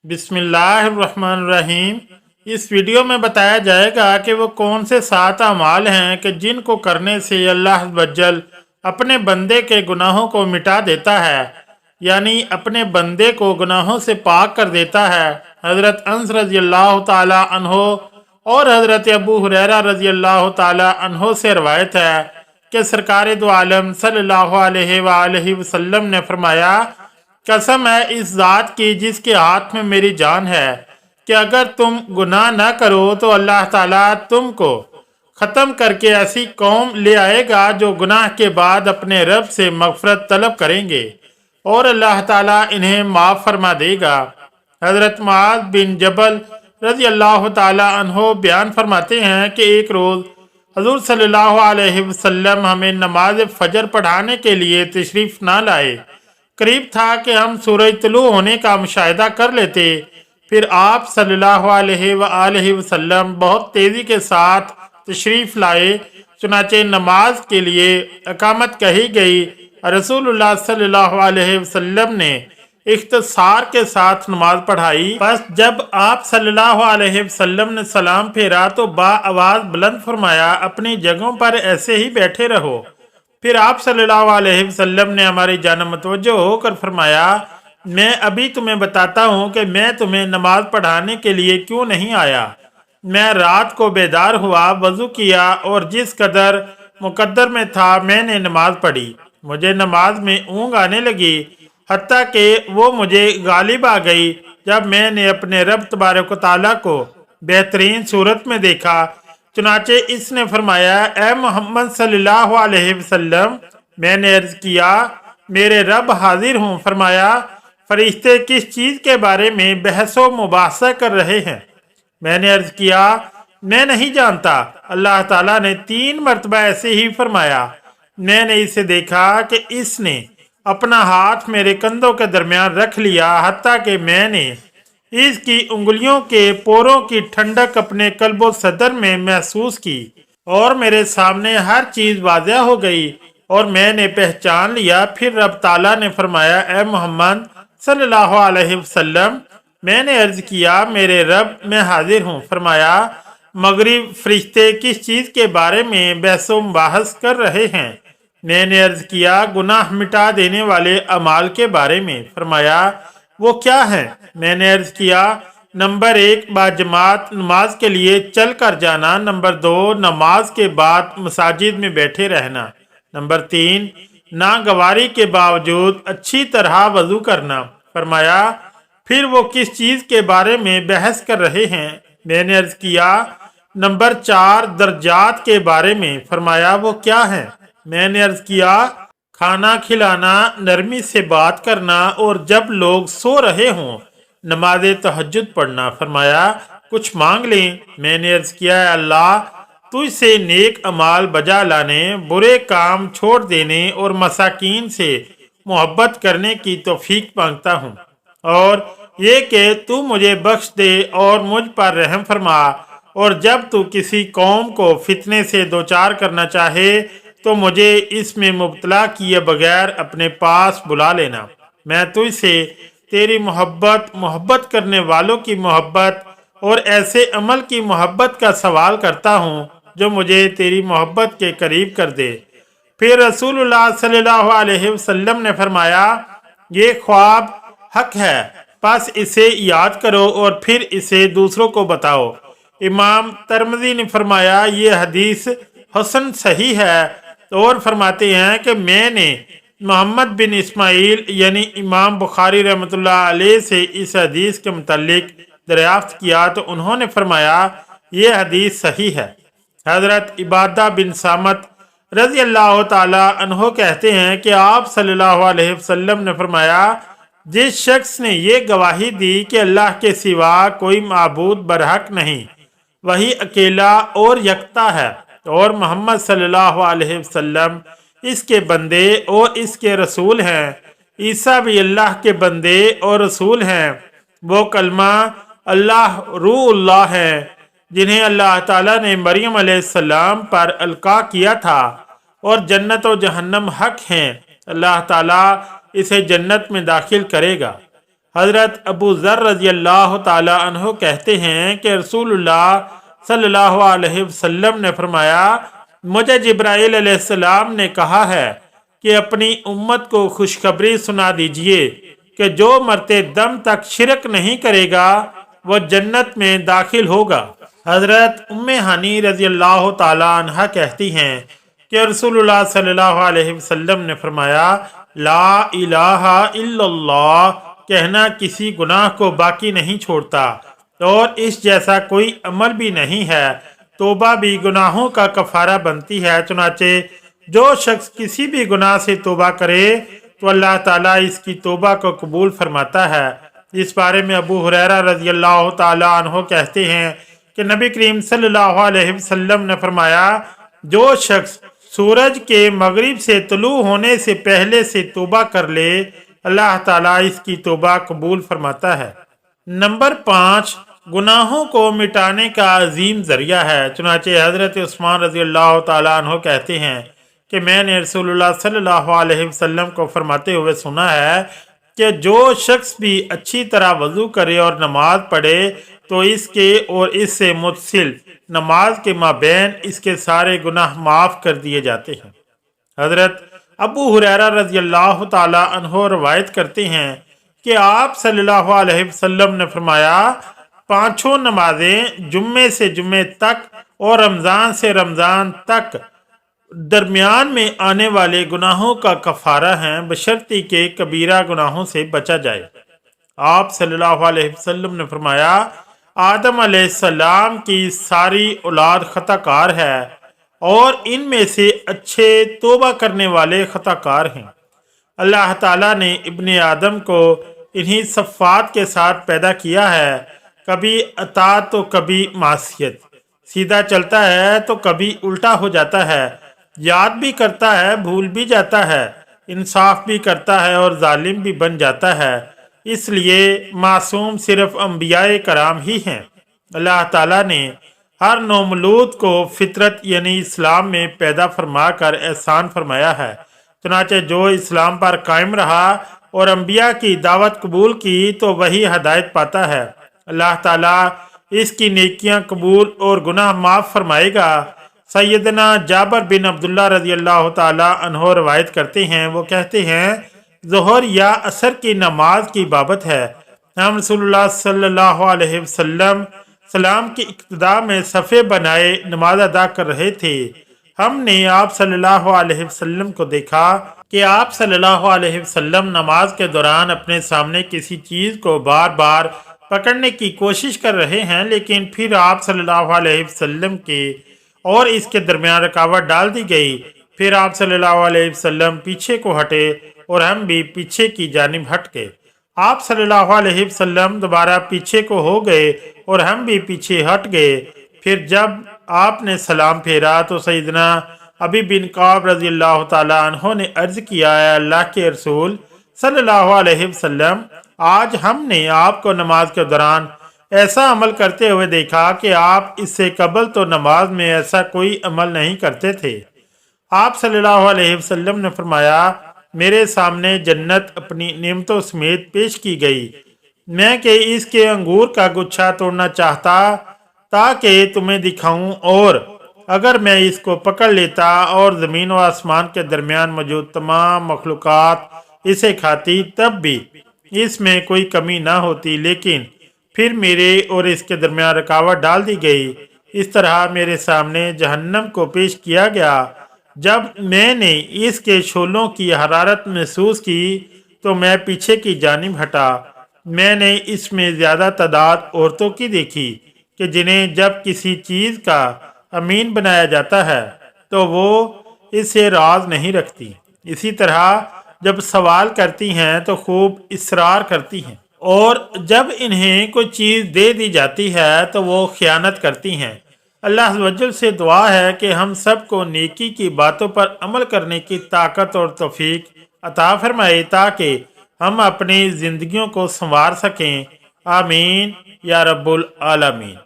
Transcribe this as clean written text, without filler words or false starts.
बिस्मिल्लाहिर्रहमानिर्रहीम। इस वीडियो में बताया जाएगा कि वो कौन से 7 अमाल हैं कि जिनको करने से अल्लाह वज्जल अपने बंदे के गुनाहों को मिटा देता है, यानी अपने बंदे को गुनाहों से पाक कर देता है। हज़रत अनस रज़ी अल्लाह ताला अन्हो और हज़रत अबू हुरैरा रज़ी अल्लाह ताला अन्हो से रवायत है कि सरकार दो आलम सल्लल्लाहु अलैहि वसल्लम ने फरमाया, कसम है इस ज़ात की जिसके हाथ में मेरी जान है कि अगर तुम गुनाह न करो तो अल्लाह ताला तुमको ख़त्म करके ऐसी कौम ले आएगा जो गुनाह के बाद अपने रब से मग़फ़रत तलब करेंगे और अल्लाह ताला इन्हें माफ़ फरमा देगा। हज़रत मुआज़ बिन जबल रज़ी अल्लाह ताला अन्हो बयान फरमाते हैं कि एक रोज़ हज़ूर सल्लल्लाहु अलैहि वसल्लम हमें नमाज फ़जर पढ़ाने के लिए तशरीफ़ ना लाए। करीब था कि हम सूरज तुलू होने का मुशाहिदा कर लेते। फिर आप सल्लल्लाहु अलैहि वसल्लम बहुत तेज़ी के साथ तशरीफ़ लाए। चुनाचे नमाज के लिए अकामत कही गई। रसूलुल्लाह सल्लल्लाहु अलैहि वसल्लम ने इख्तिसार के साथ नमाज पढ़ाई। बस जब आप सल्लल्लाहु अलैहि वसल्लम ने सलाम फेरा तो आवाज़ बुलंद फरमाया, अपनी जगहों पर ऐसे ही बैठे रहो। फिर आप सल्लल्लाहु अलैहि वसल्लम ने हमारी जानब मुतवज्जो होकर फरमाया, मैं अभी तुम्हें बताता हूँ कि मैं तुम्हें नमाज पढ़ाने के लिए क्यों नहीं आया। मैं रात को बेदार हुआ, वज़ू किया और जिस कदर मुकद्दर में था मैंने नमाज पढ़ी। मुझे नमाज में ऊँग आने लगी, हत्ता कि वो मुझे गालिब आ गई। जब मैंने अपने रब तबारक व तआला को बेहतरीन सूरत में देखा, चुनाचे इसने फरमाया, ए मोहम्मद सल्लल्लाहु अलैहि वसल्लम। मैंने अर्ज किया, मेरे रब हाजिर हूँ। फरमाया, फरिश्ते किस चीज़ के बारे में बहसो मुबाहसा कर रहे हैं। मैंने अर्ज किया, मैं नहीं जानता। अल्लाह ताला ने 3 मरतबा ऐसे ही फरमाया। मैंने इसे देखा कि इसने अपना हाथ मेरे कंधों के दरमियान रख लिया, हत्ता कि मैंने इसकी उंगलियों के पोरों की ठंडक अपने कल्बो सदर में महसूस की और मेरे सामने हर चीज़ वाज़ह हो गई और मैंने पहचान लिया। फिर रब ताला ने फरमाया, ए मोहम्मद सल्लल्लाहु अलैहि वसल्लम। मैंने अर्ज किया, मेरे रब मैं हाजिर हूँ। फरमाया, मगरिब फरिश्ते किस चीज़ के बारे में बहसो मुबाहस कर रहे हैं। मैंने अर्ज किया, गुनाह मिटा देने वाले अमाल के बारे में। फरमाया, वो क्या है। मैंने अर्ज किया, नंबर 1 बाजमात नमाज के लिए चल कर जाना। नंबर 2 नमाज के बाद मसाजिद में बैठे रहना। नंबर 3 नागवारी के बावजूद अच्छी तरह वजू करना। फरमाया, फिर वो किस चीज़ के बारे में बहस कर रहे हैं। मैंने अर्ज किया, नंबर 4 दर्जात के बारे में। फरमाया, वो क्या है। मैंने अर्ज किया, खाना खिलाना, नरमी से बात करना और जब लोग सो रहे हों नमाज तहज्जुद पढ़ना। फरमाया, कुछ मांग लें। मैंने अर्ज किया, अल्लाह तुझसे नेक अमाल बजा लाने, बुरे काम छोड़ देने और मसाकीन से मोहब्बत करने की तौफीक मांगता हूँ और ये कि तू मुझे बख्श दे और मुझ पर रहम फरमा, और जब तू किसी कौम को फितने से दो चार करना चाहे तो मुझे इसमें मुब्तला किए बगैर अपने पास बुला लेना। मैं तुझसे तेरी मोहब्बत करने वालों की मोहब्बत और ऐसे अमल की मोहब्बत का सवाल करता हूँ जो मुझे तेरी मोहब्बत के करीब कर दे। फिर रसूलुल्लाह सल्लल्लाहु अलैहि वसल्लम ने फरमाया, ये ख्वाब हक है, बस इसे याद करो और फिर इसे दूसरों को बताओ। इमाम तिरमिज़ी ने फरमाया, ये हदीस हसन सही है और फरमाते हैं कि मैंने मोहम्मद बिन इस्माइल यानी इमाम बुखारी रहमतुल्लाह अलैह से इस हदीस के मुतालिक दरियाफ्त किया तो उन्होंने फरमाया, ये हदीस सही है। हज़रत इबादा बिन सामत रज़ी अल्लाह ताला अन्हो कहते हैं कि आप सल्लल्लाहु अलैहि वसल्लम ने फरमाया, जिस शख्स ने ये गवाही दी कि अल्लाह के सिवा कोई माबूद बरहक नहीं, वही अकेला और यकता है और मोहम्मद सल्लल्लाहु अलैहि वसल्लम इसके बंदे और इसके रसूल हैं। ईसा भी अल्लाह के बंदे और रसूल हैं। वो कलमा अल्लाह रूहुल्लाह है जिन्हें अल्लाह ताला ने मरियम अलैहिस्सलाम पर अलका किया था, और जन्नत और जहन्नम हक हैं। अल्लाह ताला इसे जन्नत में दाखिल करेगा। हज़रत अबू ज़र रज़ी अल्लाह ताला अन्हो कहते हैं कि रसूलुल्लाह सल्लल्लाहु अलैहि वसल्लम ने फरमाया, मुझे जिब्राईल अलैहिस्सलाम ने कहा है कि अपनी उम्मत को खुशखबरी सुना दीजिए कि जो मरते दम तक शिरक नहीं करेगा वो जन्नत में दाखिल होगा। हज़रत उम्मे हानी रज़ी अल्लाह ताला अन्हा कहती हैं कि रसूलुल्लाह सल्लल्लाहु अलैहि वसल्लम ने फरमाया, ला इलाहा इल्लल्लाह कहना किसी गुनाह को बाकी नहीं छोड़ता और इस जैसा कोई अमल भी नहीं है। तोबा भी गुनाहों का कफारा बनती है। चुनाचे जो शख्स किसी भी गुनाह से तोबा करे तो अल्लाह ताला इसकी तोबा को कबूल फरमाता है। इस बारे में अबू हुरैरा रज़ी अल्लाह ताला अन्हो कहते हैं कि नबी करीम सल्लल्लाहु अलैहि वसल्लम ने फरमाया, जो शख्स सूरज के मगरिब से तुलू होने से पहले से तोबा कर ले अल्लाह ताला इसकी तोबा कबूल फरमाता है। नंबर 5, गुनाहों को मिटाने का अजीम जरिया है। चुनाचे हज़रत उस्मान रज़ी अल्लाह ताला अन्हो कहते हैं कि मैंने रसूलुल्लाह सल्लल्लाहु अलैहि वसल्लम को फरमाते हुए सुना है कि जो शख्स भी अच्छी तरह वज़ू करे और नमाज पढ़े तो इसके और इससे मुत्सिल नमाज के माबैन इसके सारे गुनाह माफ़ कर दिए जाते हैं। हज़रत अबू हुरैरा रज़ी अल्लाह ताला अन्हो रवायत करते हैं कि आप सल्लल्लाहु अलैहि वसल्लम ने फरमाया, पांचों नमाजें जुम्मे से जुम्मे तक और रमज़ान से रमज़ान तक दरमियान में आने वाले गुनाहों का कफारा हैं, बशर्ती के कबीरा गुनाहों से बचा जाए। आप सल्लल्लाहु अलैहि वसल्लम ने फरमाया, आदम अलैहिस्सलाम की सारी औलाद खताकार है और इनमें से अच्छे तौबा करने वाले खताकार हैं। अल्लाह ताला ने इब्ने आदम को इन्हीं सफ़ात के साथ पैदा किया है, कभी अताअत तो कभी मासियत। सीधा चलता है तो कभी उल्टा हो जाता है, याद भी करता है, भूल भी जाता है, इंसाफ भी करता है और जालिम भी बन जाता है। इसलिए मासूम सिर्फ अंबियाए कराम ही हैं। अल्लाह ताला ने हर नौमलूद को फितरत यानी इस्लाम में पैदा फरमा कर एहसान फरमाया है। चुनाचे जो इस्लाम पर कायम रहा और अंबिया की दावत कबूल की तो वही हदायत पाता है। अल्लाह ताला इसकी नेकियां कबूल और गुनाह माफ़ फरमाएगा। सैयदना जाबर बिन अब्दुल्ला रज़ी अल्लाह ताला अन्हो रवायत करते हैं, वो कहते हैं ज़ोहर या असर की नमाज की बाबत है, हम रसूलुल्लाह सल्लल्लाहु अलैहि वसल्लम सलाम की इक्तदा में सफ़े बनाए नमाज अदा कर रहे थे। हमने आप सल्लल्लाहु अलैहि वसल्लम को देखा कि आप सल्लल्लाहु अलैहि वसल्लम नमाज के दौरान अपने सामने किसी चीज़ को बार बार पकड़ने की कोशिश कर रहे हैं, लेकिन फिर आप सल्लल्लाहु अलैहि वसल्लम के और इसके दरमियान रुकावट डाल दी गई। फिर आप सल्लल्लाहु अलैहि वसल्लम पीछे को हटे और हम भी पीछे की जानिब हट गए। आप सल्लल्लाहु अलैहि वसल्लम दोबारा पीछे को हो गए और हम भी पीछे हट गए। फिर जब आपने सलाम फेरा तो सैयदना अबी बिन काब रज़ी अल्लाह ताला अन्हो ने अर्ज़ किया, अल्लाह के रसूल सल्लल्लाहु अलैहि वसल्लम, आज हमने आपको नमाज के दौरान ऐसा अमल करते हुए देखा कि आप इससे कबल तो नमाज में ऐसा कोई अमल नहीं करते थे। आप सल्लल्लाहु अलैहि वसल्लम ने फरमाया, मेरे सामने जन्नत अपनी नेमतों समेत पेश की गई। मैं कि इसके अंगूर का गुच्छा तोड़ना चाहता ताकि तुम्हें दिखाऊं, और अगर मैं इसको पकड़ लेता और ज़मीन व आसमान के दरमियान मौजूद तमाम मखलूक़ात इसे खाती तब भी इसमें कोई कमी ना होती, लेकिन फिर मेरे और इसके दरमियान रुकावट डाल दी गई। इस तरह मेरे सामने जहन्नम को पेश किया गया। जब मैंने इसके शोलों की हरारत महसूस की तो मैं पीछे की जानिब हटा। मैंने इसमें ज़्यादा तादाद औरतों की देखी कि जिन्हें जब किसी चीज़ का अमीन बनाया जाता है तो वो इससे राज नहीं रखती। इसी तरह जब सवाल करती हैं तो खूब इसरार करती हैं, और जब इन्हें कोई चीज़ दे दी जाती है तो वो खयानत करती हैं। अल्लाह वजल से दुआ है कि हम सब को नेकी की बातों पर अमल करने की ताकत और तौफीक अता फरमाए ताकि हम अपनी ज़िंदगियों को संवार सकें। आमीन या रब्बुल आलमीन।